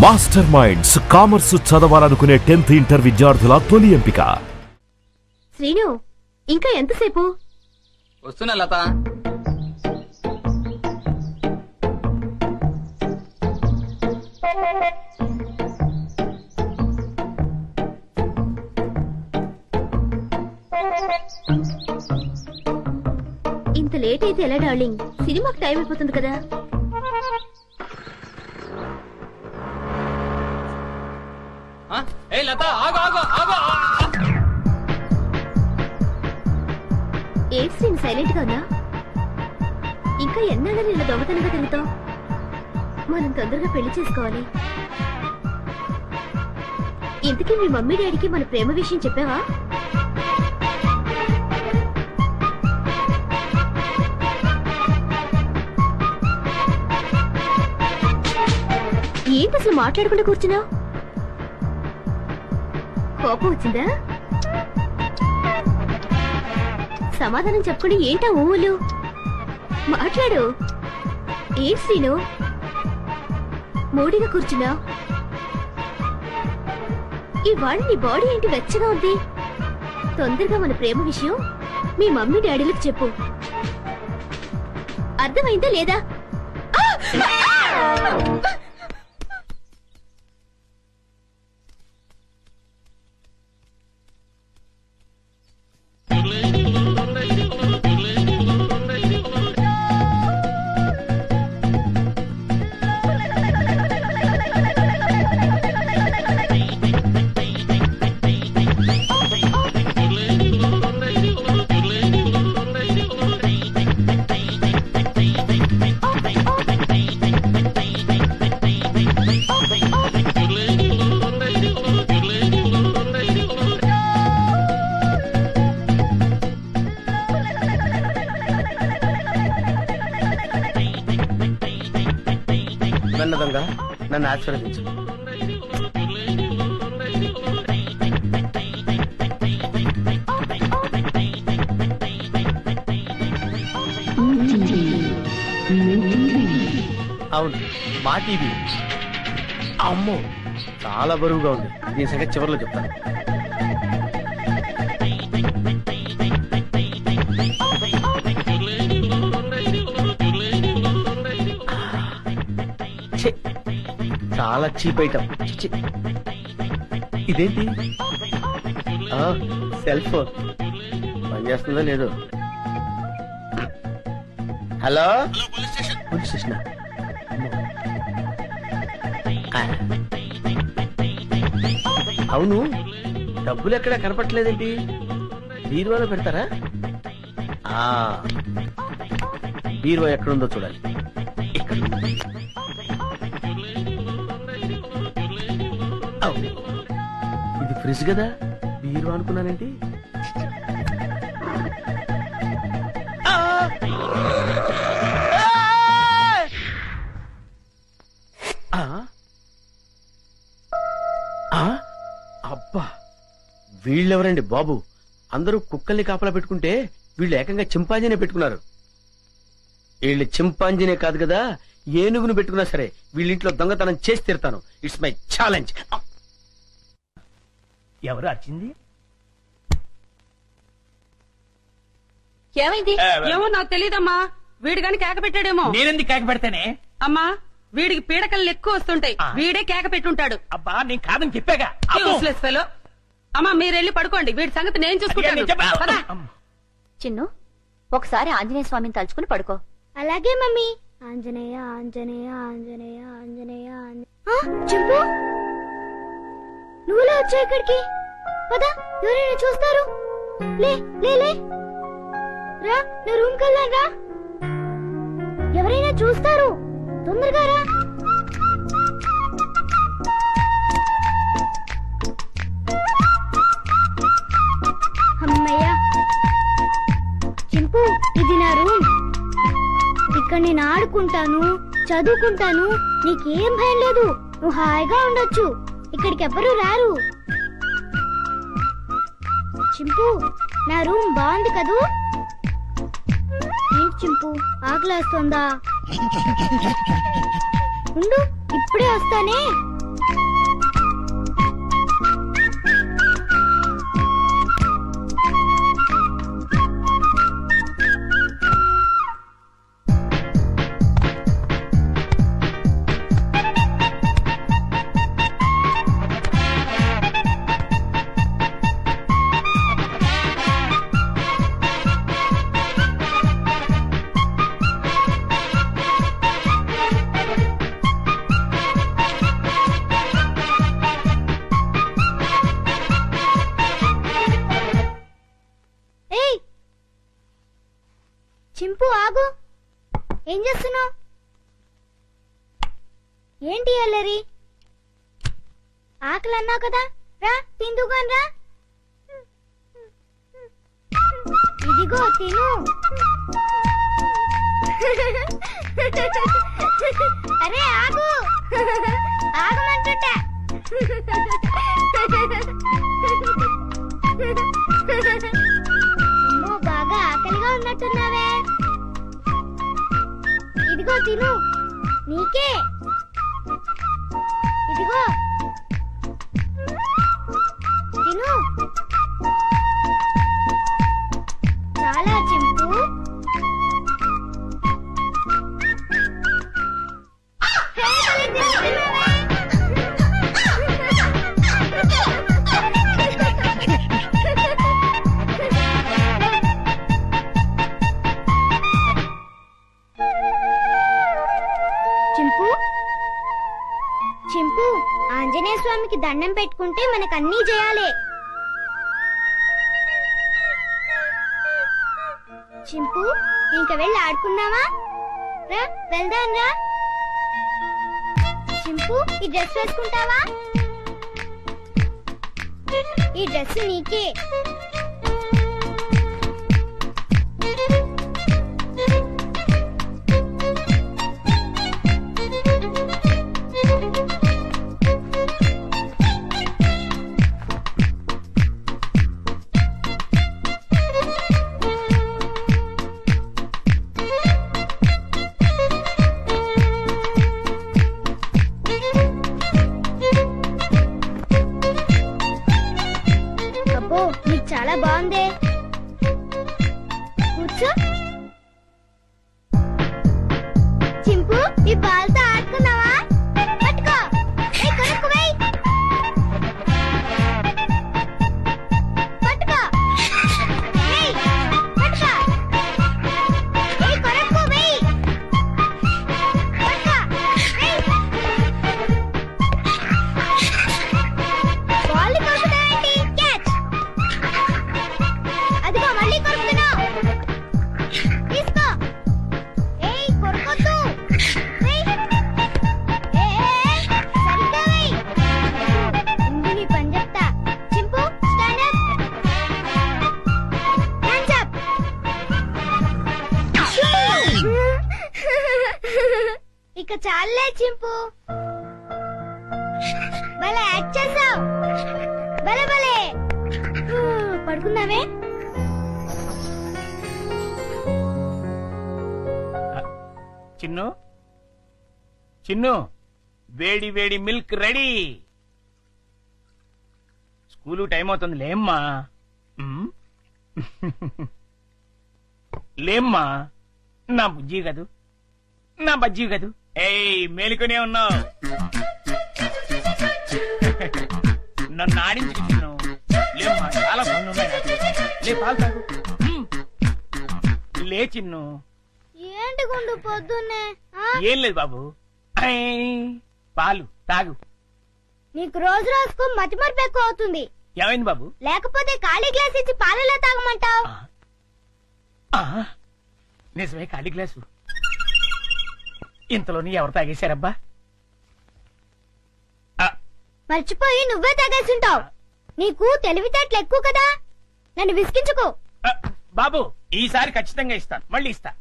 Master minds commerce చదవాలనుకునే 10th inter విద్యార్థుల తొలి ఎంపిక. శ్రీను, ఇంకా ఎంతసేపు? వస్తున్నా లత. ఇంత లేట్ అయితే ఎలా డార్లింగ్? సినిమాకి టైం అయిపోతుంది కదా. ఏయ్ లత, ఆగు ఆగు ఆగు. ఏ శ్రీను సైలెంట్ గా ఉన్నా? ఇంకా ఎన్నాళ్ళని ఇలా దొంగతనంగా తిరుగుతావు? మనం తొందరగా పెళ్లి చేసుకోవాలి. ఇంతకీ మీ మమ్మీ డాడీకి మన ప్రేమ విషయం చెప్పావా? ఏంటి అసలు మాట్లాడకుండా కూర్చున్నావు? కోపం వచ్చిందా? సమాధానం చెప్పకుండా ఏంటా ఊళ్ళు? మాట్లాడు. ఏంటి శ్రీను మూడిగా కూర్చున్నావు? ఇవాళ నీ బాడీ ఏంటి వెచ్చగా ఉంది? తొందరగా మన ప్రేమ విషయం మీ మమ్మీ డాడీలకు చెప్పు. అర్థమైందా లేదా? నన్నదంగా నన్ను ఆశీర్వదించు. అవును, మా టీవీ. అమ్మో, చాలా బరువుగా ఉంది. దీని సంగతి చివరిలో చెప్తాను. చాలా చీప్ ఐటమ్. ఇదేంటి? సెల్ ఫోన్ పనిచేస్తుందో లేదో. Hello, police station. అవును, డబ్బులు ఎక్కడా కనపట్లేదేంటి? బీరువాలో పెడతారా? బీరువా ఎక్కడుందో చూడాలి. ఇక్కడ ఇది ఫ్రిడ్జ్ కదా, బీరువా అనుకున్నానేంటి? అబ్బా, వీళ్ళెవరండి బాబు? అందరూ కుక్కల్ని కాపలా పెట్టుకుంటే వీళ్ళు ఏకంగా చింపాంజీనే పెట్టుకున్నారు. వీళ్ళు చింపాంజీనే కాదు కదా, ఏనుగును పెట్టుకున్నా సరే వీళ్ళింట్లో దొంగతనం చేసి తీరుతాను. It's my challenge. ఎవరు వచ్చింది? ఏమైంది? ఏమో నాకు తెలియదమ్మా. వీడు గాని కేక పెట్టాడేమో. నేనెందుకు కేక పెడతానే? అమ్మా, వీడికి పీడకలు ఎక్కువ వస్తుంటాయి. వీడే కేక పెట్టుంటాడు. అబ్బా, నేను కాదని చెప్పాగా. Useless fellow. అమ్మా, మీరెళ్ళి పడుకోండి. వీడి సంగతి నేను చూసుకుంటాను. పద. చిన్ను, ఒకసారి ఆంజనేయ స్వామిని తలుచుకుని పడుకో. అలాగే మమ్మీ. ఆంజనేయ ఆంజనేయ ఆంజనేయ ఆంజనేయ. చెప్పు, నువ్వులా వచ్చా ఇక్కడికి? పద, ఎవరైనా చూస్తారు. లే లే లే రా, నా రూమ్ కెళ్ళాను రా. ఎవరైనా చూస్తారు, తొందరగా రా. అమ్మయ్యా. చింపు, ఇది నా రూమ్. ఇక్కడ నేను ఆడుకుంటాను, చదువుకుంటాను. నీకేం భయం లేదు. నువ్వు హాయిగా ఉండొచ్చు. ఇక్కడికి ఎవ్వరూ రారు. చింపు, నా రూమ్ బాగుంది కదూ? ఏంటి చింపు, ఆకలేస్తుందా? ఉండు, ఇప్పుడే వస్తానే. చింపు ఆగు. ఏం చేస్తున్నావు? ఏంటి అల్లరి? ఆకలి అన్నావు కదా, రా తిందుగాని రా. ఇదిగో తిను. అరే ఆగు, ఆగమంటుంటా. అమ్మో, బాగా ఆకలిగా ఉన్నట్టున్నావే. ఇదిగో తిను, నీకే. ఇదిగో తిను. చాలా చింపు. చింపు, చింపు, ఆంజనేయ స్వామికి దండం పెట్టుకుంటే మనకన్నీ చేయాలి. చింపు, ఇంక వెళ్ళి ఆడుకుందామా? రా వెళ్దాం రా. చింపు, ఈ డ్రెస్ వేసుకుంటావా? ఈ డ్రెస్ నీకే. అబ్బో, నీకు చాలా బాగుందే. కూర్చో. చింపు, ఈ బాల్తో ఆడుకున్నావా? పట్టుకో. ఏయ్, కొనుక్కు వెయ్. పట్టుకో. ఏయ్, పట్టుకో. ఏయ్, కొనుక్కు వెయ్. పట్టుకో. ఏయ్. బాల్ కొరుకుతావేంటి? క్యాచ్. అదిగో మళ్ళీ కొరుకుతున్నావు. తీసుకో. ఏయ్, కొరకొద్దు. వెయ్. సరిగ్గా వెయ్. ముందు నీ పని చెప్తా. చింపు, స్టాండ్ అప్. Hands up. ఇక చాలే చింపు. భలే యాక్ట్ చేసావు. భలే భలే. పడుకున్నావే? చిన్ను చిన్ను, వేడి వేడి మిల్క్ రెడీ. స్కూలు టైం అవుతుంది, లేమ్మా. ఉమ్. లేమ్మా, నా బుజ్జి కదూ, నా బజ్జీ కదూ. ఏయ్, మేలుకొనే ఉన్నావు. నన్ను ఆడించుకు చిన్ను. లేమ్మా, చాలా పనులు ఉన్నాయి నాకు. లే, పాలు తాగు. ఉమ్. లే చిన్ను. ఏంటి గుండు పొద్దున్నే? ఆ? ఏం లేదు బాబు, ఐ, పాలు తాగు. నీకు రోజు రోజుకు మతిమరుపు ఎక్కువ అవుతుంది. ఏమైంది బాబు? లేకపోతే ఖాళీ గ్లాస్ ఇచ్చి పాలలో తాగమంటావు. ఆ, నిజమే, ఖాళీ గ్లాసు. ఇంతలోని ఎవరు తాగేశారబ్బా? ఆ, మర్చిపోయి నువ్వే తాగేసుంటావు. నీకు తెలివితేటలు ఎక్కువ కదా, నన్ను విసిగించుకో. ఆ, బాబు, ఈసారి ఖచ్చితంగా ఇస్తాను, మళ్ళీ ఇస్తా.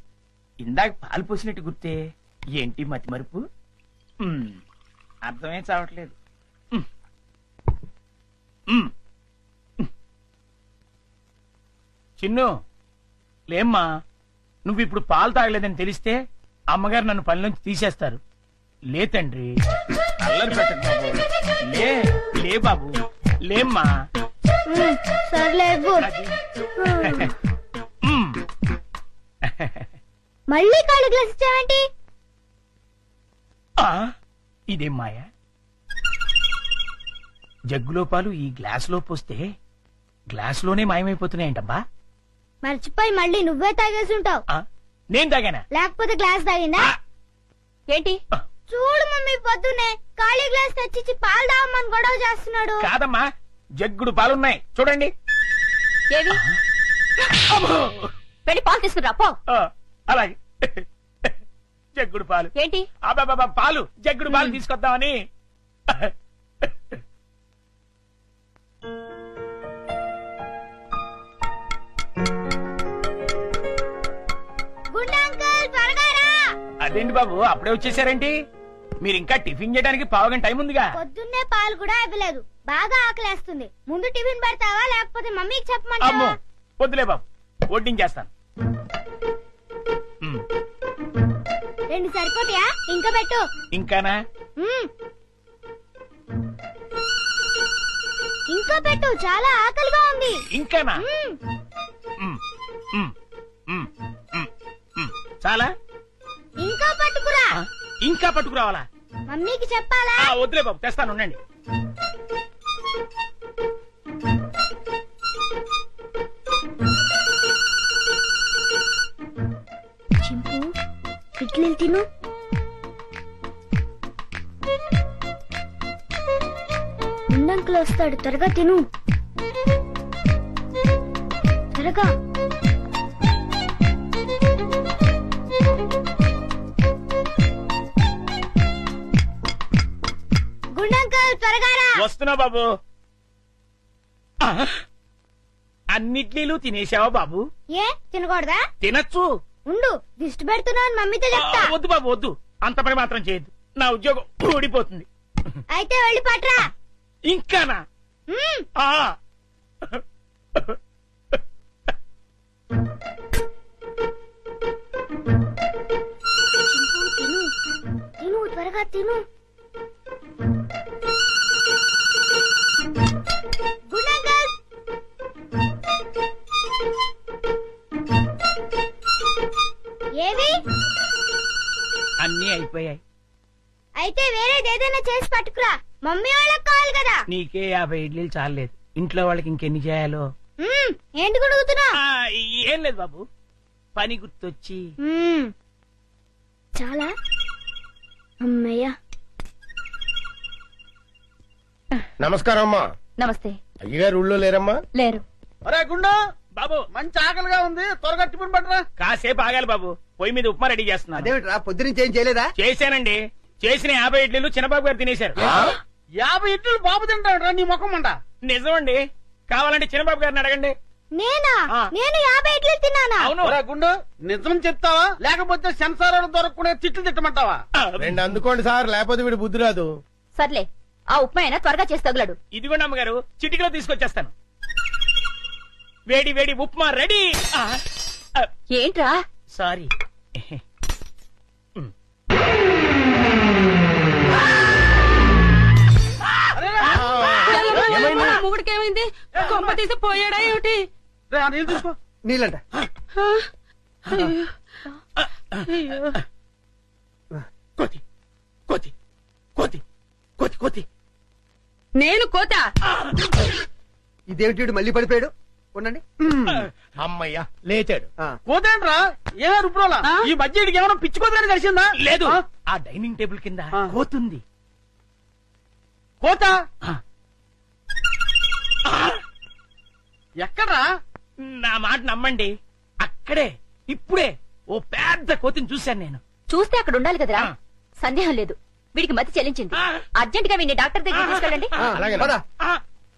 ఇందాక పాలు పోసినట్టు గుర్తే. ఏంటి మతి మరుపు? అర్థమే చావట్లేదు. ఉమ్. ఉమ్. చిన్ను, లేమ్మా, నువ్వు ఇప్పుడు పాలు తాగలేదని తెలిస్తే అమ్మగారు నన్ను పని నుంచి తీసేస్తారు. లే తండ్రి, అల్లరి పెట్టకు బాబు. లే, లే బాబు, లేమ్మా. సర్లే ఇవ్వు. అది. ఉమ్. మళ్ళీ ఖాళీ గ్లాస్ ఇచ్చావేంటి? ఆ, ఇదేం మాయా? జగ్గులో పాలు ఈ గ్లాసులో పోస్తే గ్లాసులోనే మాయమైపోతున్నాయంటబ్బా. మర్చిపోయి మళ్ళీ నువ్వే తాగేసుంటావు. ఆ, నేను తాగానా? లేకపోతే గ్లాస్ తాగిందా? ఆ. ఏంటి? చూడు మమ్మీ, పొద్దునే ఖాళీ గ్లాస్ తెచ్చిచ్చి పాలు తాగమని గొడవ చేస్తున్నాడు. కాదమ్మా, జగ్గుడు పాలున్నాయి చూడండి. ఏవి? వెళ్ళి పాలు తీసుకురా పో. ఆ, అలాగే జగ్గుడు పాలు ఏంటి అబ్బబ్బబ్బ, పాలు జగ్గుడు పాలు తీసుకొద్దామని. గుండు అంకుల్ త్వరగా రా. అదేంటి బాబు అప్పుడే వచ్చేసారేంటి? మీరు ఇంకా టిఫిన్ చేయడానికి పావుగంట టైం ఉందిగా. పొద్దున్నే పాలు కూడా ఇవ్వలేదు. బాగా ఆకలేస్తుంది. ముందు టిఫిన్ పెడతావా లేకపోతే మమ్మీకి అమ్మో చెప్పమంటావా? వద్దులే బాబు, వడ్డించేస్తాను. ఉమ్, 2 సరిపోతాయా? ఇంకా పెట్టు. ఇంకానా? మ్మ్. ఇంకా పెట్టు, చాలా ఆకలిగా ఉంది. ఇంకానా? మ్మ్. ఉమ్, ఉమ్, ఉమ్, ఉమ్, ఉమ్. చాలా? ఇంకా పట్టుకురా. ఆ, ఇంకా పట్టుకురావాలా? మమ్మీకి చెప్పాలా? వద్దులే బాబు, తెస్తాను ఉండండి. చింపు ఇడ్లీలు తిను. ఉండంకులు వస్తాడు, త్వరగా తిను. త్వరగా. గుండంకుల్ త్వరగా రా. వస్తున్నా బాబు. ఆ, అన్నిట్లీలు తినేసావా బాబు? ఏ తినకూడదా? తినచ్చు. ఉండు, దిష్టి పెడుతున్నావు మమ్మీతో చెప్తా. వద్దు బాబు వద్దు, అంత పని మాత్రం చేయొద్దు. నా ఉద్యోగం ఊడిపోతుంది. అయితే వెళ్ళి పట్రా. ఇంకానా? మ్మ్. ఆ. చింపు, తిను తిను, త్వరగా తిను. గుండంకుల్. ఏవి? అన్నీ అయిపోయాయి. అయితే వేరేదేదైనా చేసి పట్టుకురా. మమ్మీ వాళ్ళకి కావాలి కదా. నీకే 50 ఇడ్లీలు చాలేదు, ఇంట్లో వాళ్ళకి ఇంకెన్ని చేయాలో. మ్మ్. ఏంటి గుడుగుతున్నా? ఆ, ఏం లేదు బాబు, పని గుర్తొచ్చి. చాలా అమ్మయ్యా. నమస్కారం అమ్మా. నమస్తే. అయ్యగారు ఊళ్ళో లేరమ్మా? లేరు. అరే గుండు, బాబు మంచి ఆకలిగా ఉంది, త్వరగా టిఫిన్ పట్టరా. కాసేపు ఆగాలి బాబు, పొయ్యి మీద ఉప్మా రెడీ చేస్తున్నాను. అదేమిట్రా పొద్దునుంచి ఏం చేయలేదా? చేశానండి, చేసిన 50 ఇడ్లీలు చిన్నబాబు గారు తినేశారు. 50 ఇడ్లీలు బాబు తింటాడు నీ ముఖం అంట. నిజమండి, కావాలంటే చిన్నబాబు గారిని అడగండి. నేనా? ఆ. నేను 50 ఇడ్లీలు తిన్నానా? అవును. ఒరే గుండు, నిజం చెప్తావా లేకపోతే సెన్సార్ దొరకకుండా తిట్లు తిట్టమంటావా? ఆ, 2 అందుకోండి సార్, లేకపోతే వీడు బుద్ధి రాదు. సర్లే, ఆ ఉప్మా అయినా త్వరగా చేసి తగులడు. ఇదిగోండి అమ్మగారు, చిటికలో తీసుకొచ్చేస్తాను. వేడి వేడి ఉప్మా రెడీ. ఏంట్రా? సారీ. మొగుడికేమైంది? కొంప తీసి పోయాడా ఏమిటి? రే, ఆ నీళ్ళు తీసుకో. నీళ్ళంట. కోతి కోతి కోతి కోతి కోతి. నేను కోత. ఇదేమిటి మళ్ళీ పడిపోయాడు? ఉండండి. అమ్మయ్యా లేచాడు. పోతేంట్రా ఏమే రుబ్రోలా? ఆ? ఈ మధ్య ఇడికి ఏమైనా పిచ్చుకోదని కలిసిందా? లేదు, ఆ? ఆ డైనింగ్ టేబుల్ కింద ఆ. కోతుంది. కోత ఆ. ఎక్కడ్రా? నా మాట నమ్మండి, అక్కడే ఇప్పుడే ఓ పెద్ద కోతిని చూశాను నేను. చూస్తే అక్కడ ఉండాలి కదరా. ఆ. సందేహం లేదు, వీడికి మతి చెల్లించింది. ఆ. అర్జెంట్ గా వీడిని డాక్టర్ దగ్గర తీసుకెళ్ళండి. అలాగే పద. ఆ,